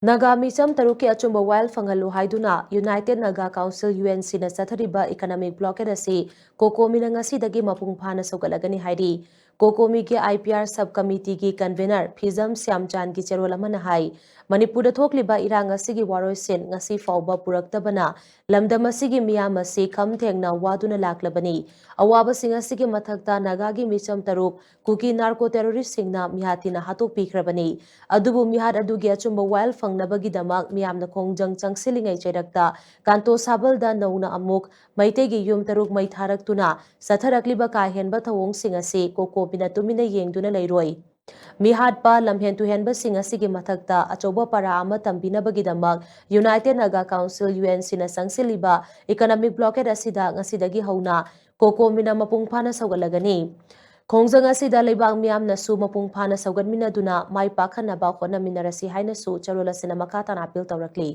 ꯅꯥꯒꯥ ꯃꯤꯆꯝ ꯇꯔꯨꯛꯀꯤ ꯑꯆꯨꯝꯕ ꯋꯥꯌꯦꯜ ꯐꯪꯍꯜꯂꯨ ꯍꯥꯏꯗꯨꯅ ꯌꯨꯅꯥꯏꯇꯦꯗ ꯅꯥꯒꯥ ꯀꯥꯎꯟꯁꯤꯜ ꯌꯨꯑꯦꯟꯁꯤꯅ ꯆꯠꯊꯔꯤꯕ ꯏꯀꯣꯅꯣꯃꯤꯛ ꯕ꯭ꯂꯣꯀꯦꯗ ꯑꯁꯤ ꯀꯣꯀꯣꯃꯤꯅ ꯉꯁꯤꯗꯒꯤ ꯃꯄꯨꯡ ꯐꯥꯅ ꯁꯧꯒꯠꯂꯒꯅꯤ ꯍꯥꯏꯔꯤ ꯀꯣꯀꯣꯃꯤꯒꯤ IPR ꯁꯕ ꯀꯃꯤꯇꯤꯒꯤ ꯀꯟꯚꯦꯅꯔ ꯐꯤꯖꯝ ꯁ꯭ꯌꯥꯝꯆꯥꯟꯒꯤ ꯆꯦꯔꯣꯜ ꯑꯃꯅ ꯍꯥꯏ ꯃꯅꯤꯄꯨꯔꯗ ꯊꯣꯛꯂꯤꯕ ꯏꯔꯥꯡ ꯑꯁꯤꯒꯤ ꯋꯥꯔꯣꯏꯁꯤꯟ ꯉꯁꯤ ꯐꯥꯎꯕ ꯄꯨꯔꯛꯇꯕꯅ ꯂꯝꯗꯝ ꯑꯁꯤꯒꯤ ꯃꯤꯌꯥꯝ ꯑꯁꯤ ꯈꯝ ꯊꯦꯡꯅ ꯋꯥꯗꯨꯅ ꯂꯥꯛꯂꯕꯅꯤ ꯑꯋꯥꯕꯁꯤꯡ ꯑꯁꯤꯒꯤ ꯃꯊꯛꯇ ꯅꯥꯒꯥꯒꯤ ꯃꯤꯆꯝ ꯇꯔꯨꯛ ꯀꯨꯀꯤ ꯅꯥꯔꯀꯣ ꯇꯦꯔꯣꯔꯤꯁꯁꯤꯡꯅ ꯃꯤꯍꯥꯠꯇꯤꯅ ꯍꯥꯠꯇꯣꯛꯄꯤꯈ꯭ꯔꯕꯅꯤ ꯑꯗꯨꯕꯨ ꯃꯤꯍꯥꯠ ꯑꯗꯨꯒꯤ ꯑꯆꯨꯝꯕ ꯋꯥꯌꯦꯜ ꯐꯪꯅꯕꯒꯤꯗꯃꯛ ꯃꯤꯌꯥꯝꯅ ꯈꯣꯡꯖꯪ ꯆꯪꯁꯤꯜꯂꯤꯉꯩ ꯆꯩꯔꯛꯇ ꯀꯥꯟꯇꯣ ꯁꯥꯕꯜꯗ ꯅꯧꯅ ꯑꯃꯨꯛ ꯃꯩꯇꯩꯒꯤ ꯌꯨꯝ ꯇꯔꯨꯛ ꯃꯩ ꯊꯥꯔꯛꯇꯨꯅ ꯆꯠꯊꯔꯛꯂꯤꯕ ꯀꯥ ꯍꯦꯟꯕ ꯊꯧꯑꯣꯡꯁꯤꯡ ꯑꯁꯤ ꯀꯣꯀꯣꯃꯤꯅ ꯇꯨꯃꯤꯟꯅ ꯌꯦꯡꯗꯨꯅ ꯂꯩꯔꯣꯏ ꯃꯤꯍꯥꯠꯄ ꯂꯝꯍꯦꯟ ꯇꯨꯍꯦꯟꯕꯁꯤꯡ ꯑꯁꯤꯒꯤ ꯃꯊꯛꯇ ꯑꯆꯧꯕ ꯄꯔꯥ ꯑꯃ ꯇꯝꯕꯤꯅꯕꯒꯤꯗꯃꯛ ꯌꯨꯅꯥꯏꯇꯦꯗ ꯅꯥꯒꯥ ꯀꯥꯎꯟꯁꯤꯜ UNCꯅ ꯆꯪꯁꯤꯜꯂꯤꯕ ꯏꯀꯣꯅꯣꯃꯤꯛ ꯕ꯭ꯂꯣꯀꯦꯗ ꯑꯁꯤꯗ ꯉꯁꯤꯗꯒꯤ ꯍꯧꯅ ꯀꯣꯀꯣꯃꯤꯅ ꯃꯄꯨꯡ ꯐꯥꯅ ꯁꯧꯒꯠꯂꯒꯅꯤ ꯈꯣꯡꯖꯪ ꯑꯁꯤꯗ ꯂꯩꯕꯥꯛ ꯃꯤꯌꯥꯝꯅꯁꯨ ꯃꯄꯨꯡ ꯐꯥꯅ ꯁꯧꯒꯠꯃꯤꯟꯅꯗꯨꯅ ꯃꯥꯏ ꯄꯥꯛꯍꯟꯅꯕ ꯍꯣꯠꯅꯃꯤꯟꯅꯔꯁꯤ ꯍꯥꯏꯅꯁꯨ ꯆꯦꯔꯣꯜ ꯑꯁꯤꯅ ꯃꯈꯥ ꯇꯥꯅ ꯑꯄꯤꯜ ꯇꯧꯔꯛꯂꯤ